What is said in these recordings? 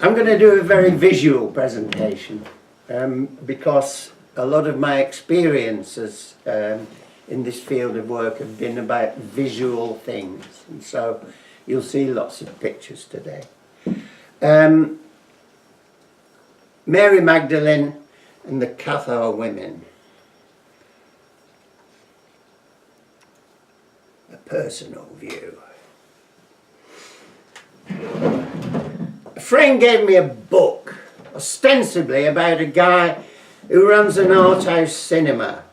I'm going to do a very visual presentation because a lot of my experiences in this field of work have been about visual things, and so you'll see lots of pictures today. Mary Magdalene and the Cathar women. A personal view. A friend gave me a book, ostensibly about a guy who runs an art house cinema,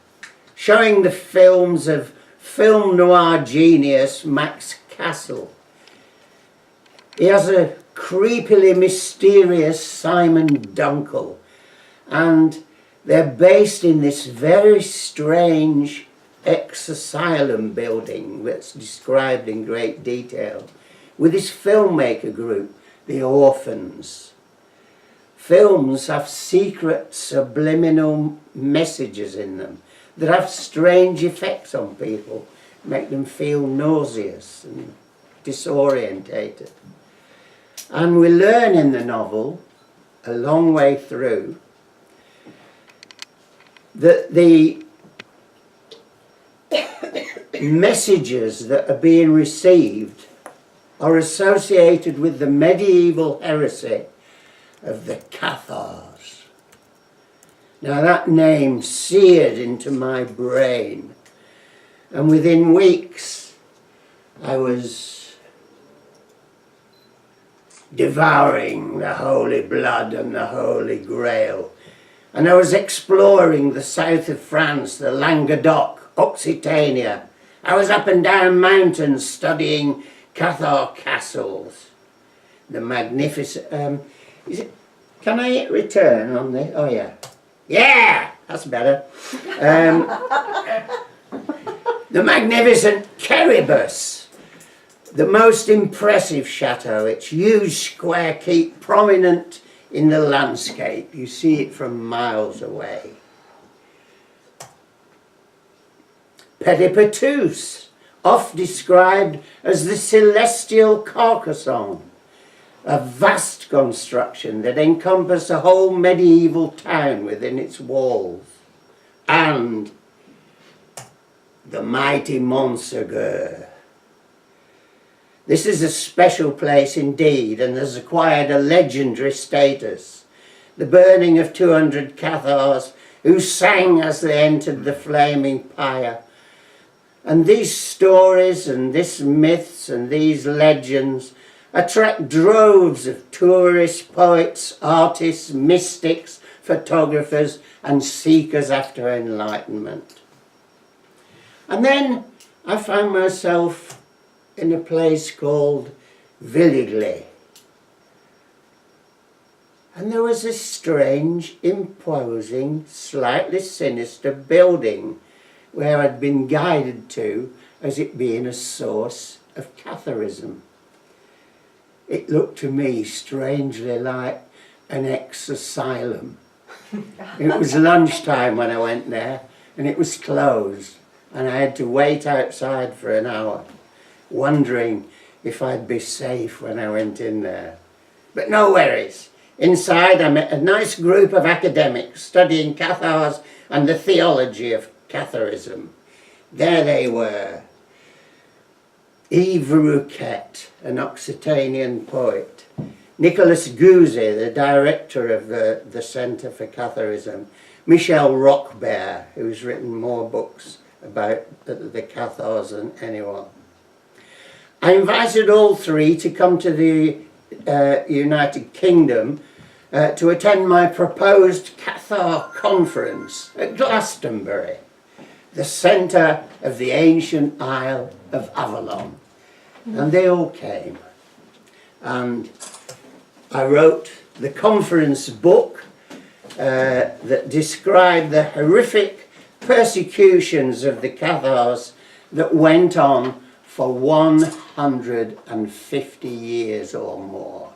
showing the films of film noir genius Max Castle. He has a creepily mysterious Simon Dunkel, and they're based in this very strange ex-asylum building that's described in great detail, with this filmmaker group, the Orphans. Films have secret subliminal messages in them that have strange effects on people, make them feel nauseous and disorientated. And we learn in the novel, a long way through, that the messages that are being received are associated with the medieval heresy of the Cathars. Now that name seared into my brain, and within weeks I was devouring the Holy Blood and the Holy Grail, and I was exploring the south of France, the Languedoc, Occitania. I was up and down mountains studying Cathar castles. The magnificent... can I hit return on this? Oh yeah. Yeah! That's better. The magnificent Keribus. The most impressive chateau. Its huge square keep prominent in the landscape. You see it from miles away. Petit-Petous, oft described as the celestial Carcassonne, a vast construction that encompassed a whole medieval town within its walls, and the mighty Montségur. This is a special place indeed, and has acquired a legendary status. The burning of 200 Cathars who sang as they entered the flaming pyre. And these stories and these myths and these legends attract droves of tourists, poets, artists, mystics, photographers and seekers after enlightenment. And then I found myself in a place called Villigny. And there was a strange, imposing, slightly sinister building where I'd been guided to as it being a source of Catharism. It looked to me strangely like an ex-asylum. It was lunchtime when I went there, and it was closed, and I had to wait outside for an hour, wondering if I'd be safe when I went in there. But no worries. Inside I met a nice group of academics studying Cathars and the theology of Catharism. There they were. Yves Rouquet, an Occitanian poet. Nicolas Gouze, the director of the Centre for Catharism. Michel Roquebert, who's written more books about the Cathars than anyone. I invited all three to come to the United Kingdom to attend my proposed Cathar conference at Glastonbury, the centre of the ancient Isle of Avalon. And they all came. And I wrote the conference book that described the horrific persecutions of the Cathars that went on for 150 years or more.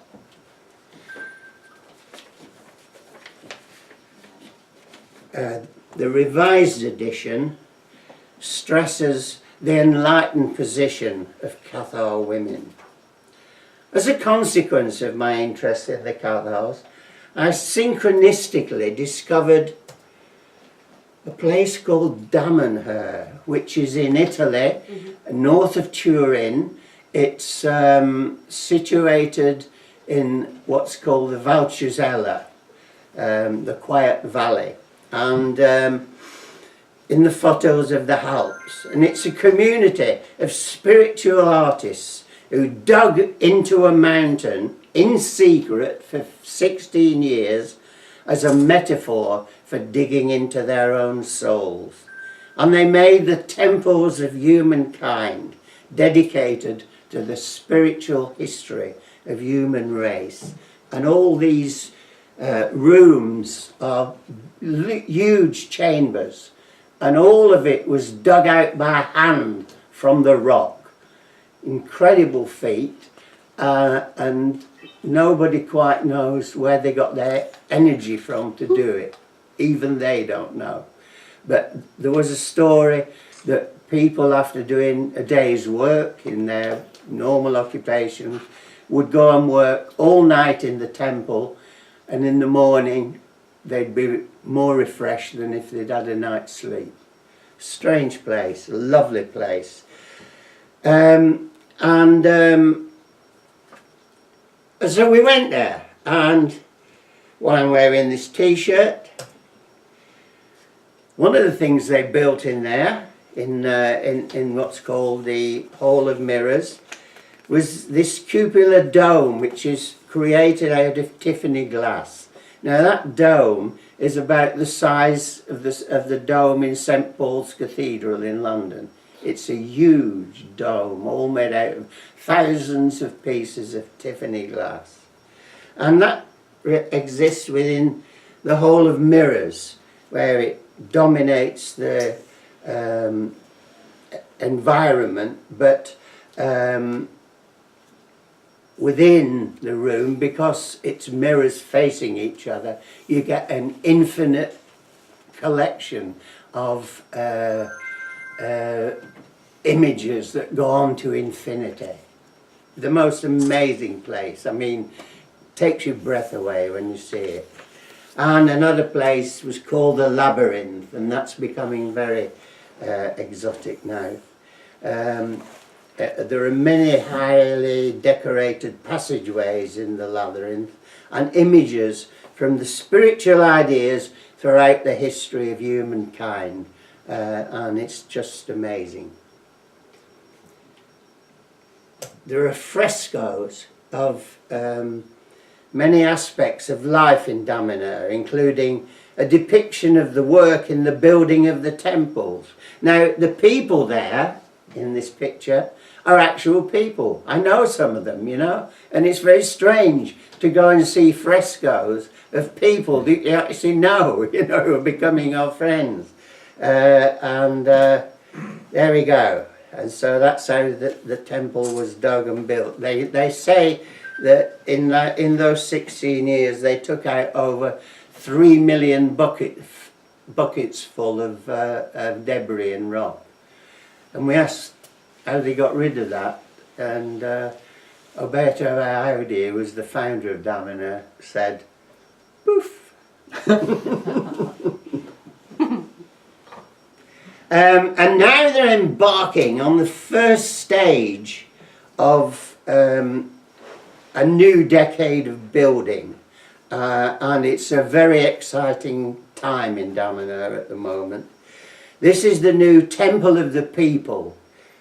The revised edition stresses the enlightened position of Cathar women. As a consequence of my interest in the Cathars, I synchronistically discovered a place called Damanhur, which is in Italy, north of Turin. It's situated in what's called the Valchisella, the Quiet Valley, and in the foothills of the Alps. And it's a community of spiritual artists who dug into a mountain in secret for 16 years as a metaphor for digging into their own souls. And they made the temples of humankind dedicated to the spiritual history of human race. And all these rooms are huge chambers, and all of it was dug out by hand from the rock. Incredible feat, and nobody quite knows where they got their energy from to do it. Even they don't know. But there was a story that people, after doing a day's work in their normal occupation, would go and work all night in the temple, and in the morning they'd be more refreshed than if they'd had a night's sleep. Strange place, a lovely place. So we went there, and while I'm wearing this t-shirt, one of the things they built in there, in what's called the Hall of Mirrors, was this cupola dome, which is created out of Tiffany glass. Now that dome is about the size of the dome in St Paul's Cathedral in London. It's a huge dome, all made out of thousands of pieces of Tiffany glass. And that exists within the Hall of Mirrors, where it dominates the environment, but within the room, because it's mirrors facing each other, you get an infinite collection of images that go on to infinity. The most amazing place. I mean, takes your breath away when you see it. And another place was called the Labyrinth, and that's becoming very exotic now. There are many highly decorated passageways in the labyrinth, and images from the spiritual ideas throughout the history of humankind, and it's just amazing. There are frescoes of many aspects of life in Damanhur, including a depiction of the work in the building of the temples. Now, the people there in this picture are actual people. I know some of them, you know, and it's very strange to go and see frescoes of people that you actually know, you know, who are becoming our friends. There we go. And so that's how the temple was dug and built. They say that in those 16 years they took out over 3 million buckets full of debris and rock. And we asked how they got rid of that, and Alberto Audi, who was the founder of Damanhur, said, "Poof." And now they're embarking on the first stage of a new decade of building, and it's a very exciting time in Damanhur at the moment. This is the new Temple of the People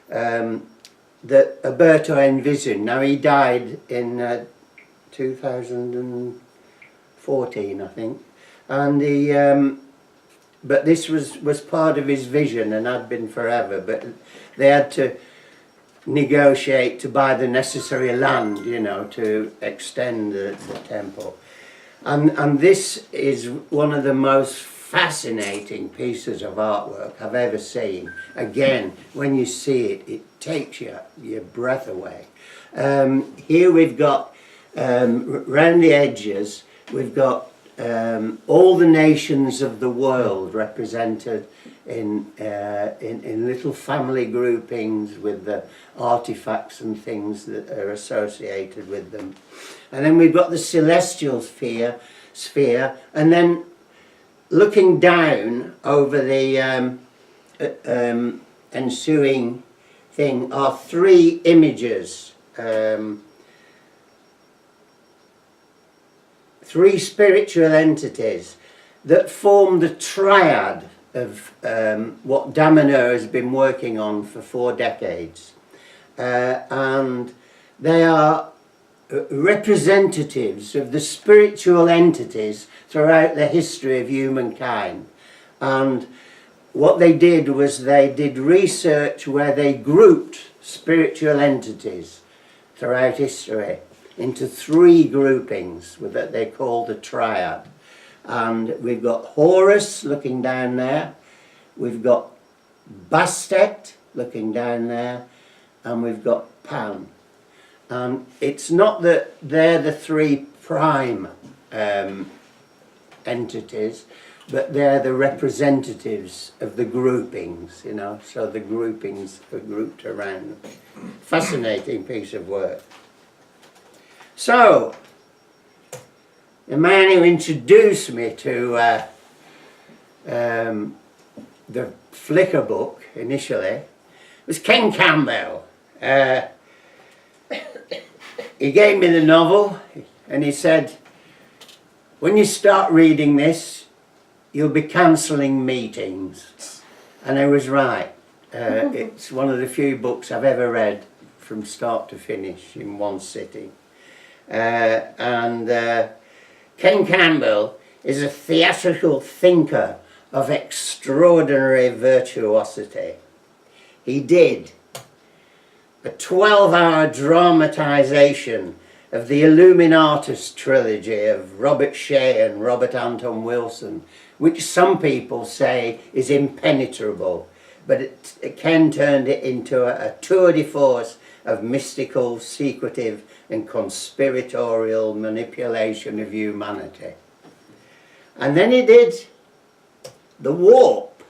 that Alberto envisioned. Now, he died in 2014, I think, and he but this was part of his vision and had been forever, but they had to negotiate to buy the necessary land, you know, to extend the temple. And this is one of the most fascinating pieces of artwork I've ever seen. Again, when you see it, it takes your breath away. Here we've got, round the edges, we've got all the nations of the world represented in little family groupings with the artifacts and things that are associated with them. And then we've got the celestial sphere, and then looking down over the ensuing thing are three images, three spiritual entities that form the triad of what Damener has been working on for 4 decades. And they are representatives of the spiritual entities throughout the history of humankind. And what they did was they did research where they grouped spiritual entities throughout history into 3 groupings that they call the triad. And we've got Horus looking down there, we've got Bastet looking down there, and we've got Pan. And it's not that they're the 3 prime entities, but they're the representatives of the groupings, you know, so the groupings are grouped around them. Fascinating piece of work. So, the man who introduced me to the Flicker book initially was Ken Campbell. He gave me the novel and he said, when you start reading this, you'll be cancelling meetings. And I was right. It's one of the few books I've ever read from start to finish in one sitting. Ken Campbell is a theatrical thinker of extraordinary virtuosity. He did a 12-hour dramatisation of the Illuminatus trilogy of Robert Shea and Robert Anton Wilson, which some people say is impenetrable, but Ken turned it into a tour de force of mystical, secretive and conspiratorial manipulation of humanity. And then he did The Warp,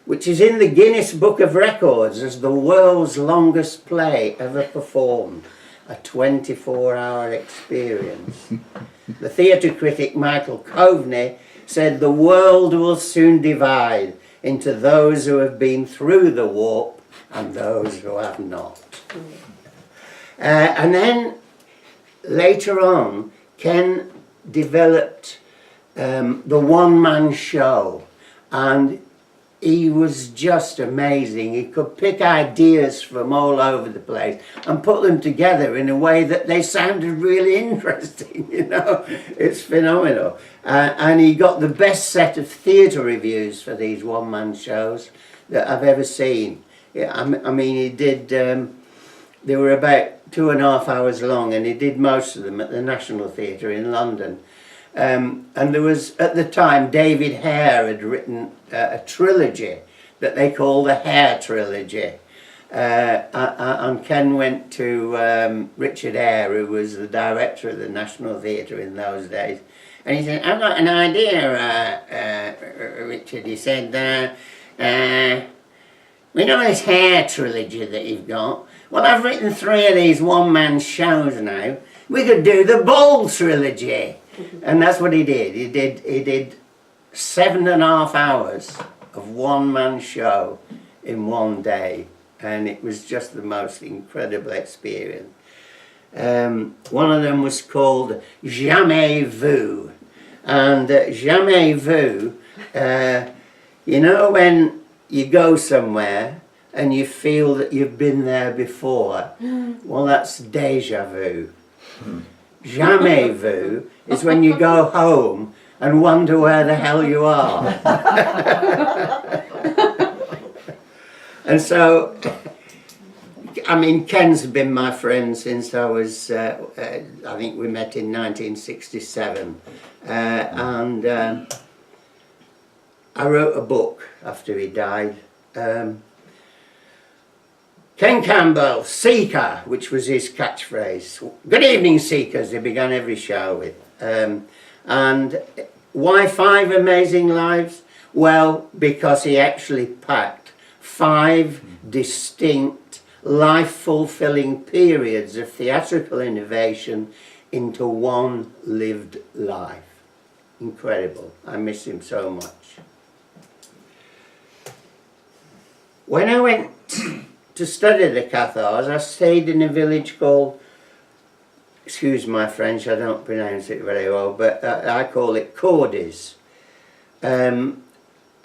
which is in the Guinness Book of Records as the world's longest play ever performed, a 24-hour experience. The theatre critic Michael Coveney said the world will soon divide into those who have been through the warp and those who have not. And then later on, Ken developed the one-man show, and he was just amazing. He could pick ideas from all over the place and put them together in a way that they sounded really interesting, you know. It's phenomenal. And he got the best set of theatre reviews for these one-man shows that I've ever seen. Yeah, I mean, he did, they were about 2.5 hours long, and he did most of them at the National Theatre in London. And there was, at the time, David Hare had written a trilogy that they call the Hare Trilogy. And Ken went to Richard Hare, who was the director of the National Theatre in those days. And he said, I've got an idea, Richard. He said, we know this Hare Trilogy that you've got. Well, I've written 3 of these one-man shows now. We could do the Bull Trilogy. And that's what he did. He did 7.5 hours of one-man show in one day, and it was just the most incredible experience. One of them was called Jamais Vu, and Jamais Vu, you know when you go somewhere and you feel that you've been there before? Well, that's déjà vu. Jamais vu is when you go home and wonder where the hell you are. And so, I mean, Ken's been my friend since I was, I think we met in 1967. And I wrote a book after he died. Ken Campbell, Seeker, which was his catchphrase. Good evening, Seekers, he began every show with. And why 5 amazing lives? Well, because he actually packed 5 distinct, life-fulfilling periods of theatrical innovation into one lived life. Incredible. I miss him so much. When I went to study the Cathars, I stayed in a village called, excuse my French, I don't pronounce it very well, but I call it Cordis. And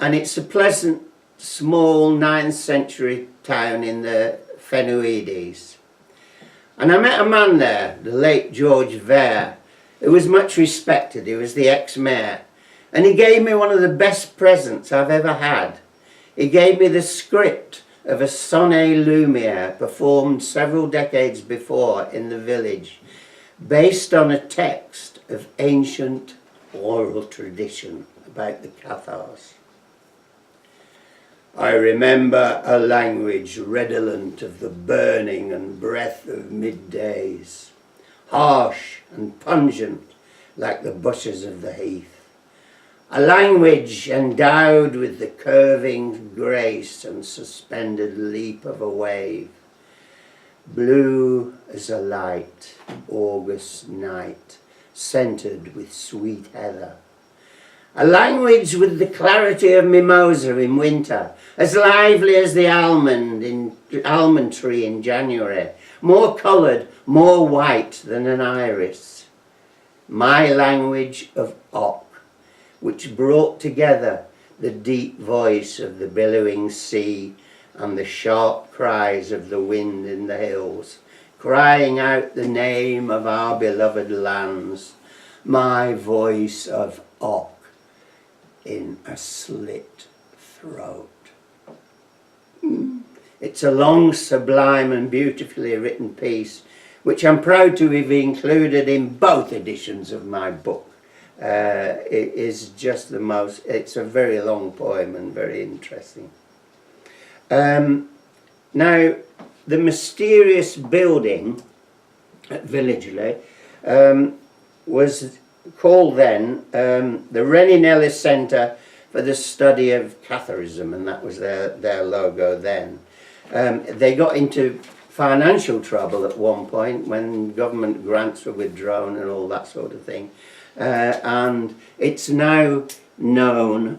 it's a pleasant, small 9th century town in the Fenouides. And I met a man there, the late George Vere, who was much respected. He was the ex-mayor. And he gave me one of the best presents I've ever had. He gave me the script of a sonnet lumiere performed several decades before in the village, based on a text of ancient oral tradition about the Cathars. I remember a language redolent of the burning and breath of middays, harsh and pungent like the bushes of the heath. A language endowed with the curving grace and suspended leap of a wave, blue as a light August night, scented with sweet heather. A language with the clarity of mimosa in winter, as lively as the almond tree in January, more coloured, more white than an iris. My language of Ock, which brought together the deep voice of the billowing sea and the sharp cries of the wind in the hills, crying out the name of our beloved lands, my voice of Ock in a slit throat. It's a long, sublime and beautifully written piece, which I'm proud to have included in both editions of my book. It is just the most, it's a very long poem and very interesting. Now, the mysterious building at Villagely was called then the Reninelli Centre for the Study of Catharism, and that was their logo then. They got into financial trouble at one point when government grants were withdrawn and all that sort of thing. And it's now known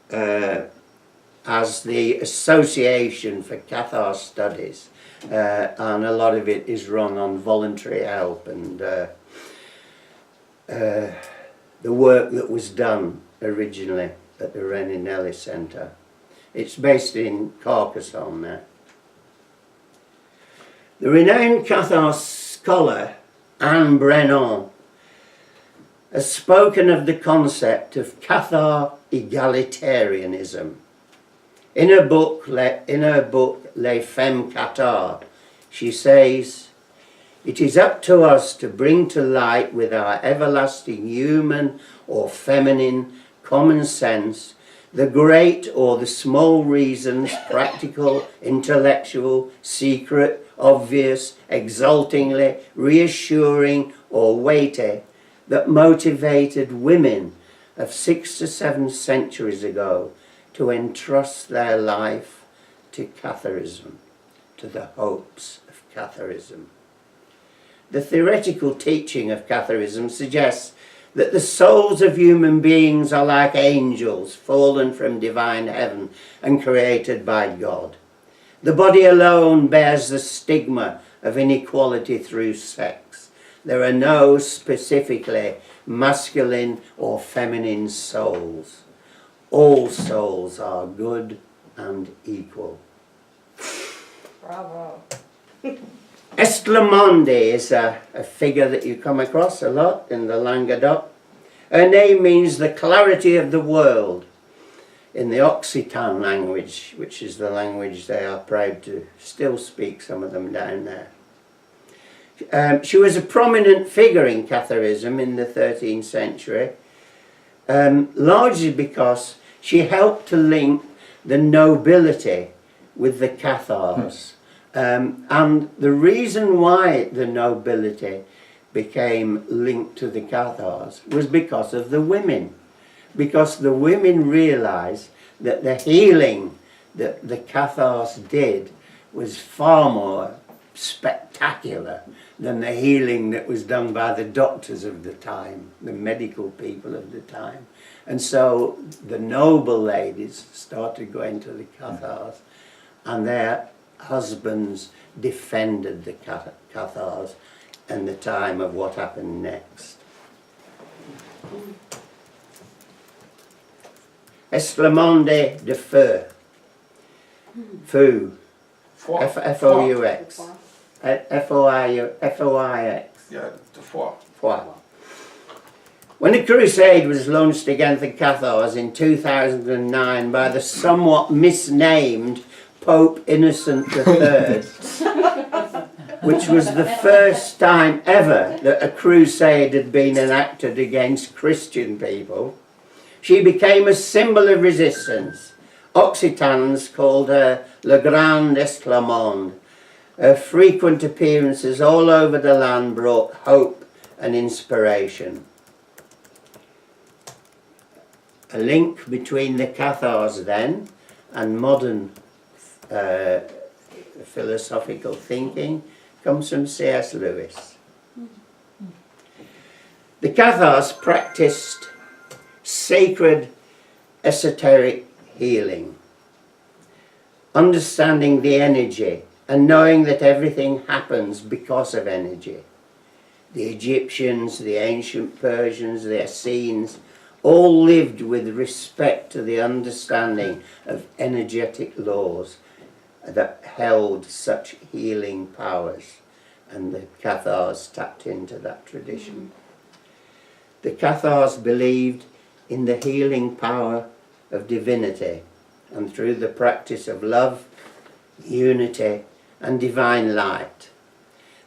as the Association for Cathar Studies, and a lot of it is run on voluntary help and the work that was done originally at the Reninelli Centre. It's based in Carcassonne now. The renowned Cathar scholar Anne Brennan has spoken of the concept of Cathar egalitarianism. In her book, Les Femmes Cathar, she says, "It is up to us to bring to light with our everlasting human or feminine common sense the great or the small reasons, practical, intellectual, secret, obvious, exultingly, reassuring or weighty, that motivated women of 6 to 7 centuries ago to entrust their life to Catharism, to the hopes of Catharism." The theoretical teaching of Catharism suggests that the souls of human beings are like angels fallen from divine heaven and created by God. The body alone bears the stigma of inequality through sex. There are no specifically masculine or feminine souls. All souls are good and equal. Bravo. Estlamonde is a figure that you come across a lot in the Languedoc. Her name means the clarity of the world in the Occitan language, which is the language they are proud to still speak, some of them down there. She was a prominent figure in Catharism in the 13th century, largely because she helped to link the nobility with the Cathars. And the reason why the nobility became linked to the Cathars was because of the women. Because the women realised that the healing that the Cathars did was far more spectacular than the healing that was done by the doctors of the time, the medical people of the time. And so the noble ladies started going to the Cathars, and their husbands defended the Cathars in the time of what happened next. Esclamonde de feu. Fou. F-O-U-X. F-O-I-X. Yeah, the foi. Foi. When the crusade was launched against the Cathars in 2009 by the somewhat misnamed Pope Innocent III, which was the first time ever that a crusade had been enacted against Christian people, she became a symbol of resistance. Occitans called her Le Grande Esclamande. Her frequent appearances all over the land brought hope and inspiration. A link between the Cathars then and modern philosophical thinking comes from C.S. Lewis. The Cathars practiced sacred esoteric healing, understanding the energy and knowing that everything happens because of energy. The Egyptians, the ancient Persians, the Essenes all lived with respect to the understanding of energetic laws that held such healing powers, and the Cathars tapped into that tradition. The Cathars believed in the healing power of divinity, and through the practice of love, unity and divine light.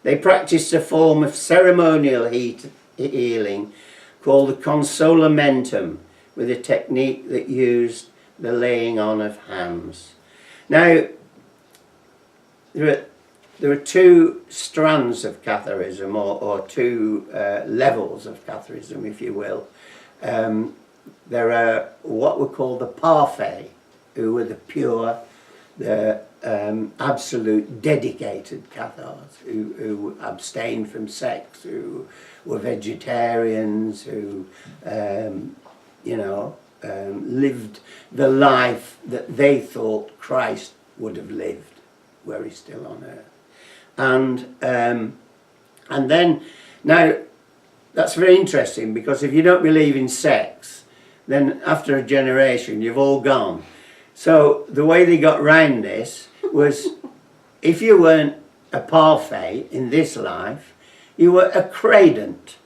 They practiced a form of ceremonial healing called the consolamentum, with a technique that used the laying on of hands. Now, there are two strands of Catharism, or two levels of Catharism, if you will. There are what we call the parfait, who were the pure, the absolute dedicated Cathars, who abstained from sex, who were vegetarians, who lived the life that they thought Christ would have lived were he still on earth. And then, now, that's very interesting, because if you don't believe in sex, then after a generation you've all gone. So the way they got round this was, if you weren't a parfait in this life, you were a credent,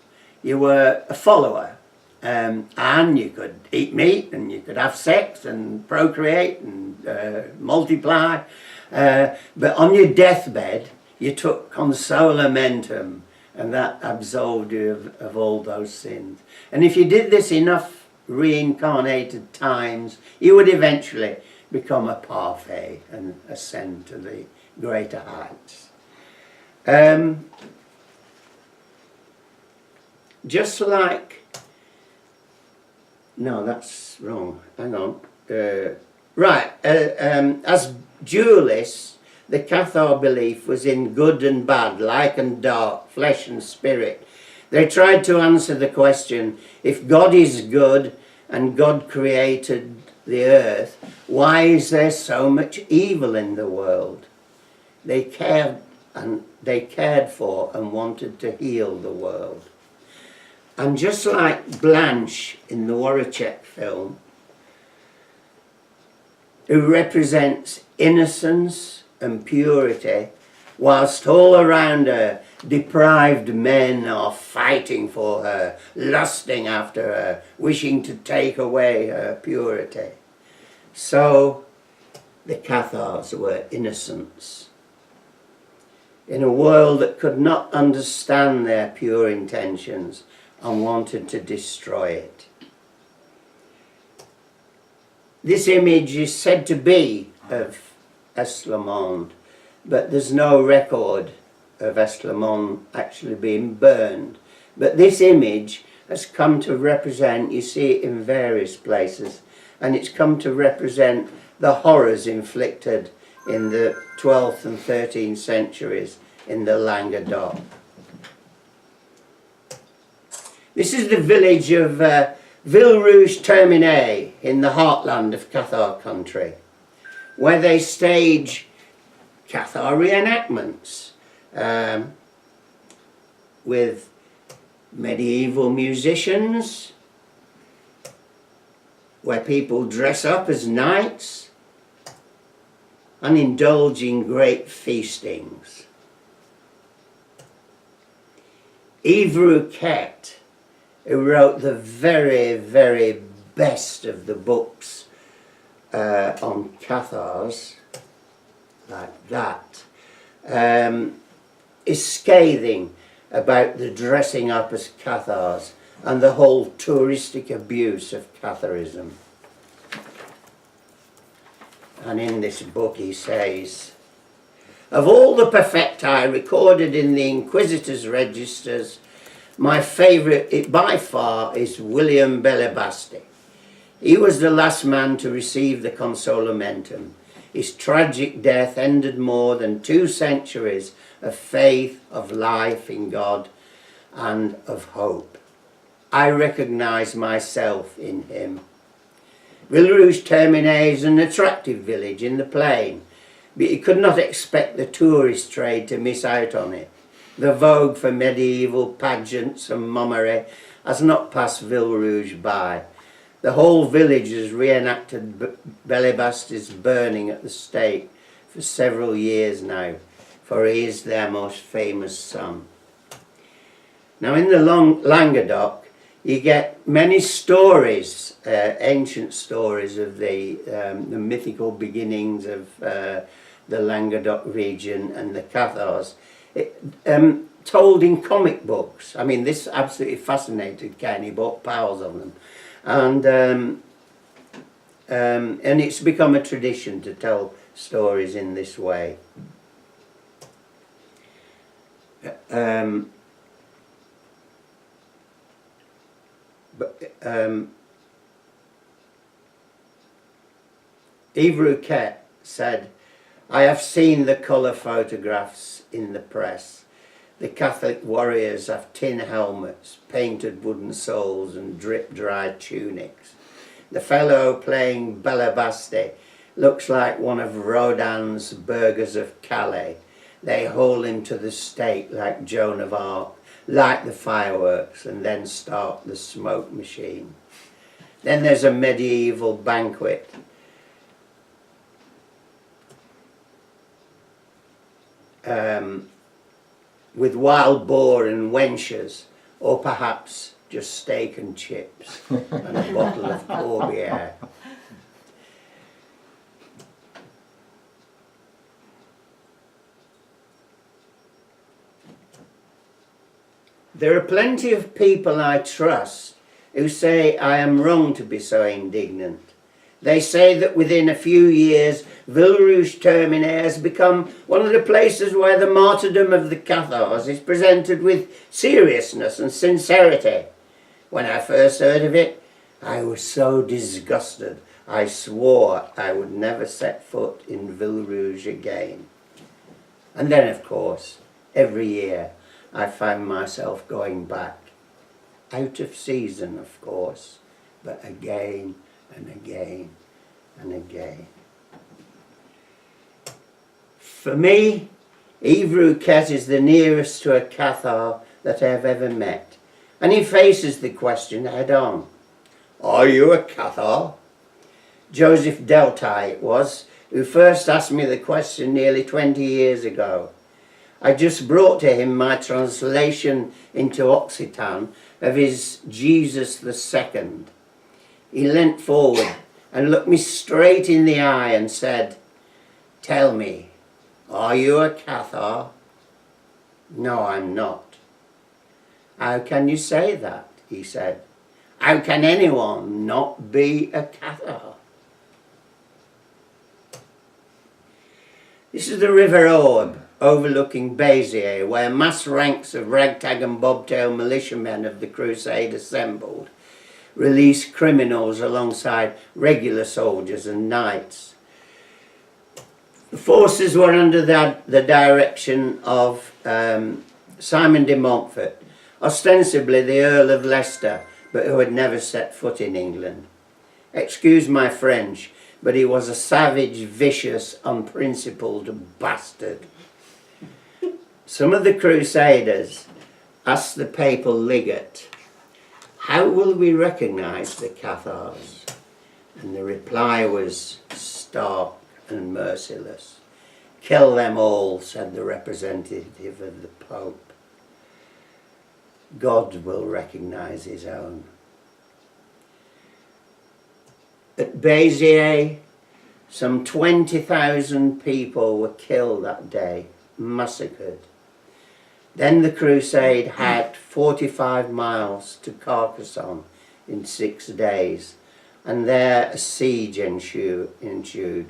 you were a follower, and you could eat meat and you could have sex and procreate and multiply, but on your deathbed you took consolamentum, and that absolved you of all those sins. And if you did this enough reincarnated times, you would eventually become a parfait and ascend to the greater heights. Just like, no, that's wrong, hang on. As dualists, the Cathar belief was in good and bad, light and dark, flesh and spirit. They tried to answer the question, if God is good and God created the earth, why is there so much evil in the world? They cared for and wanted to heal the world. And just like Blanche in the Warachek film, who represents innocence and purity, whilst all around her deprived men are fighting for her, lusting after her, wishing to take away her purity. So the Cathars were innocents in a world that could not understand their pure intentions and wanted to destroy it. This image is said to be of Esclamonde, but there's no record of Esclamont actually being burned. But this image has come to represent, you see it in various places, and it's come to represent the horrors inflicted in the 12th and 13th centuries in the Languedoc. This is the village of Villerouge-Terminé in the heartland of Cathar country, where they stage Cathar reenactments with medieval musicians, where people dress up as knights and indulge in great feastings. Yves Rouquet, who wrote the very, very best of the books on Cathars, like that, is scathing about the dressing up as Cathars and the whole touristic abuse of Catharism. And in this book he says, of all the perfecti recorded in the Inquisitor's registers, my favourite by far is William Bellebaste. He was the last man to receive the consolamentum. His tragic death ended more than 2 centuries of faith, of life in God, and of hope. I recognise myself in him. Villerouge-Terminé is an attractive village in the plain, but you could not expect the tourist trade to miss out on it. The vogue for medieval pageants and mummery has not passed Villerouge by. The whole village has reenacted Bellebaste's burning at the stake for several years now, for he is their most famous son. Now in the Languedoc, you get many stories, ancient stories of the mythical beginnings of the Languedoc region and the Cathars, told in comic books. I mean, this absolutely fascinated Ken. He bought piles of them. And it's become a tradition to tell stories in this way. Yves Rouquet said, I have seen the colour photographs in the press. The Catholic warriors have tin helmets, painted wooden soles and drip-dried tunics. The fellow playing Bellebaste looks like one of Rodin's burghers of Calais. They haul him to the stake like Joan of Arc, light the fireworks and then start the smoke machine. Then there's a medieval banquet. With wild boar and wenches, or perhaps just steak and chips and a bottle of Corbière. There are plenty of people I trust who say I am wrong to be so indignant. They say that within a few years, Villerouge-Terminé has become one of the places where the martyrdom of the Cathars is presented with seriousness and sincerity. When I first heard of it, I was so disgusted, I swore I would never set foot in Villerouge again. And then, of course, every year I found myself going back. Out of season, of course, but again and again and again. For me, Yves Rouquet is the nearest to a Cathar that I have ever met, and he faces the question head on. Are you a Cathar? Joseph Deltai it was, who first asked me the question nearly 20 years ago. I just brought to him my translation into Occitan of his Jesus II. He leant forward and looked me straight in the eye and said, tell me, are you a Cathar? No, I'm not. How can you say that? He said. How can anyone not be a Cathar? This is the River Orbe, overlooking Béziers, where mass ranks of ragtag and bobtail militiamen of the crusade assembled, released criminals alongside regular soldiers and knights. The forces were under the direction of Simon de Montfort, ostensibly the Earl of Leicester, but who had never set foot in England. Excuse my French, but he was a savage, vicious, unprincipled bastard. Some of the crusaders asked the papal legate, "How will we recognise the Cathars?" And the reply was stark and merciless. "Kill them all," said the representative of the Pope. God will recognise his own. At Béziers, some 20,000 people were killed that day, massacred. Then the crusade had 45 miles to Carcassonne in 6 days, and there a siege ensued,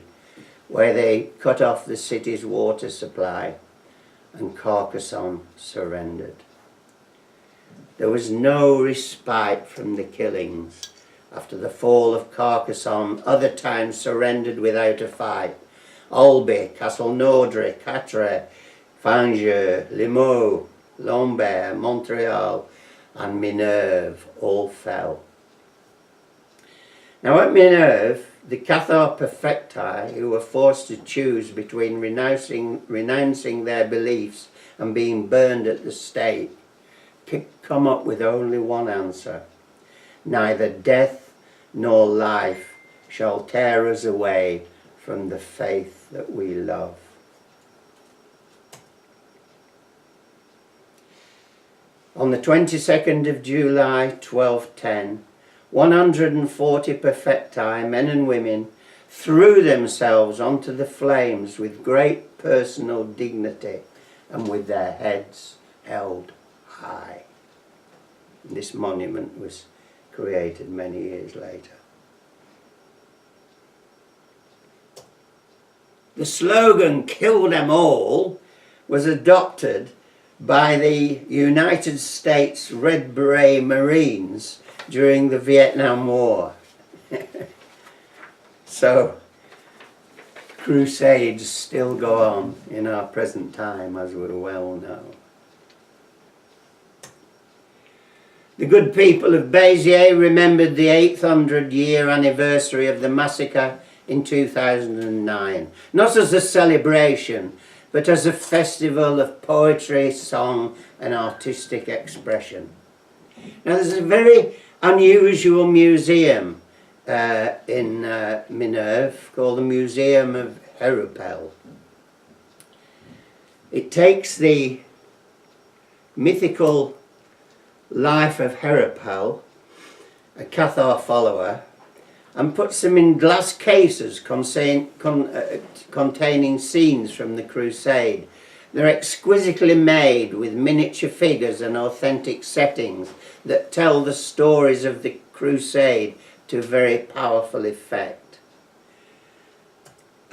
where they cut off the city's water supply, and Carcassonne surrendered. There was no respite from the killings. After the fall of Carcassonne, other towns surrendered without a fight. Albi, Castelnaudary, Cathar, Fangeux, Limoux, Lambert, Montreal and Minerve all fell. Now at Minerve, the Cathar perfecti, who were forced to choose between renouncing their beliefs and being burned at the stake, come up with only one answer: neither death nor life shall tear us away from the faith that we love. On the 22nd of July 1210, 140 perfecti, men and women, threw themselves onto the flames with great personal dignity and with their heads held high. This monument was created many years later. The slogan "Kill them all" was adopted by the United States Red Beret Marines during the Vietnam War. So crusades still go on in our present time, as we well know. The good people of Béziers remembered the 800-year anniversary of the massacre in 2009, not as a celebration, but as a festival of poetry, song and artistic expression. Now there's a very unusual museum in Minerve called the Museum of Herupel. It takes the mythical life of Herupel, a Cathar follower, and puts them in glass cases containing scenes from the crusade. They're exquisitely made with miniature figures and authentic settings that tell the stories of the crusade to very powerful effect.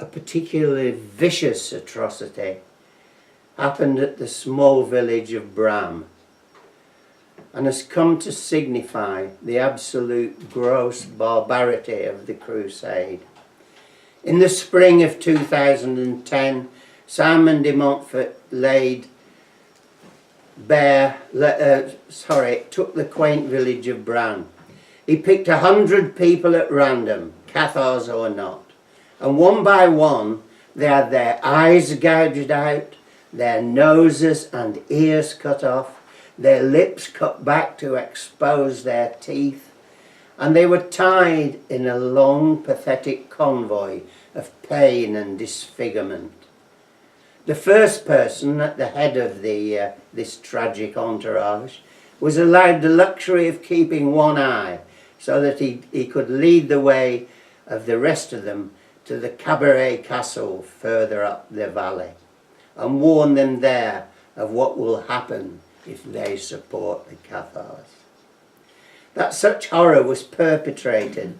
A particularly vicious atrocity happened at the small village of Bram, and has come to signify the absolute gross barbarity of the crusade. In the spring of 2010, Simon de Montfort took the quaint village of Bran. He picked 100 people at random, Cathars or not, and one by one they had their eyes gouged out, their noses and ears cut off, their lips cut back to expose their teeth, and they were tied in a long, pathetic convoy of pain and disfigurement. The first person at the head of this tragic entourage was allowed the luxury of keeping one eye so that he could lead the way of the rest of them to the Cabaret Castle further up the valley and warn them there of what will happen if they support the Cathars. That such horror was perpetrated